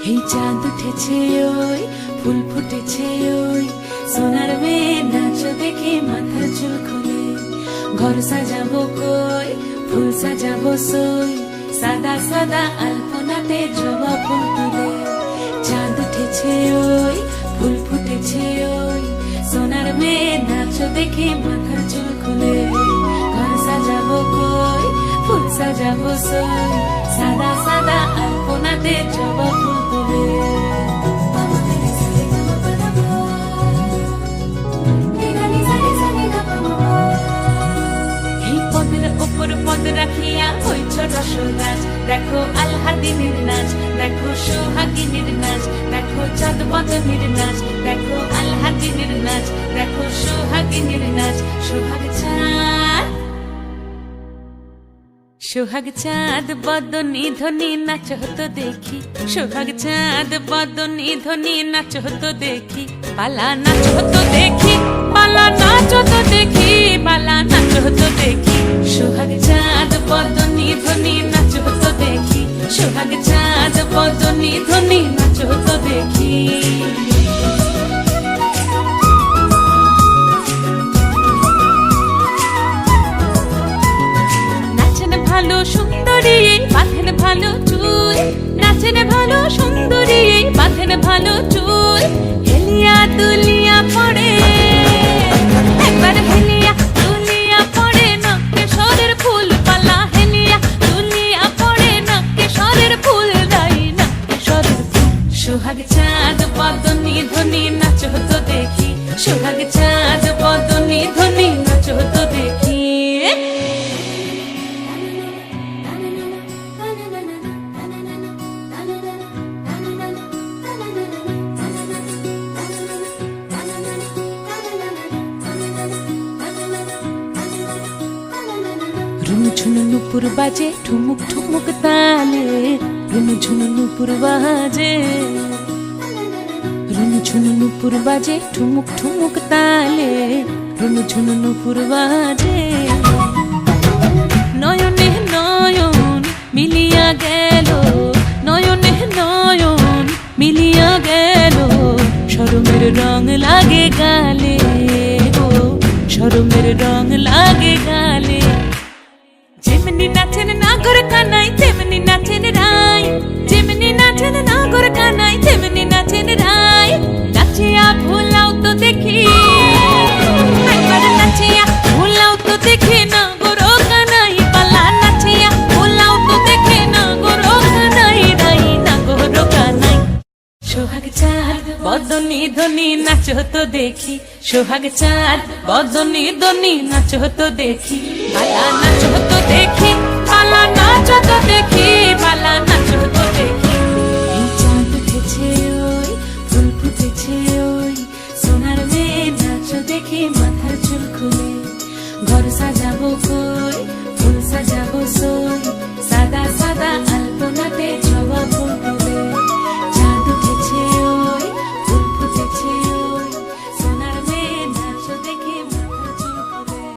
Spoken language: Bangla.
এই চাঁদ উঠেছে ওই ফুল ফুটেছে ওই সোনার মেয়ে নাচ দেখে মাথার চুল খুলে ঘর সাজাবো কই ফুল সাজাবো সই সাদা সাদা আলপনাতে জবা ফুল তুলে চাঁদ উঠেছে ওই ফুল ফুটেছে ওই সোনার মেয়ে নাচ দেখে মাথার চুল খুলে ঘর সাজাবো কই ফুল সাজাবো সই সাদা সাদা আলপনাতে জবা ফুল তুলে পদ রাখিয়া হইছ রসরাজ দেখো আলহাদিনীর নাচ দেখো সোহাগিনীর নাচ দেখো চাঁদ বদনীর নাচ দেখো আলহাদিনীর নাচ দেখো সোহাগিনীর নাচ সোহাগ চাঁদ বদনী ধ্বনি নাচ হতো দেখি সোহাগ চাঁদ বদনী ধ্বনি নাচ হতো দেখি পালা নাচ হতো দেখি পালা নাচ হতো দেখি পালা নাচ হতো দেখি সোহাগ চাঁদ বদনী ধ্বনি নাচ হতো দেখি সোহাগ চাঁদ বদনী ধ্বনি নাচ হতো দেখি ভালো সুন্দরী বাঁধেন ভালো চুল নাচেন ভালো সুন্দরী বাঁধেন ভালো চুল হেলিয়া দুলিয়া পড়ে একবার হেলিয়া দুলিয়া পড়ে নকে সরের ফুল পালা হেলিয়া দুলিয়া পড়ে নকে সরের ফুল দাই নকে সরের ফুল সোহাগ চাঁদ বদনী ধ্বনি নাচ হতো দেখি সোহাগ চাঁদ বদনী ধ্বনি নাচ হতো দেখি ঝুনু নুপুর বাজে ঠুমুক ঠুমুক তালে রুনু ঝুনু নুপুর বাজে রুনু ঝুনু নুপুর বাজে ঠুমুক ঠুমুক তালে রুনু ঝুনু নুপুর বাজে নয়নে নয়ন মিলিয়া গেল নয়নে নয়ন মিলিয়া গেল শরমের রং লাগে গালে গো শরমের রং লাগে গালে যেমনি নাচেন নাগর কানাই তেমনি নাচেন রাই যেমনি নাচেন নাগর কানাই তেমনি নাচেন রাই নাচিয়া ভুলাও তো দেখি একবার নাচিয়া ভুলাও তো দেখি নাগর কানাই পালা নাচিয়া ভুলাও তো দেখি নাগর কানাই রাই নাগর কানাই সোহাগ চাঁদ বদনী ধ্বনি নাচ হতো দেখি সোহাগ চাঁদ বদনী ধ্বনি নাচ হতো দেখি পালা নাচ হতো দেখি পালা নাচ হতো দেখি পালা নাচ হতো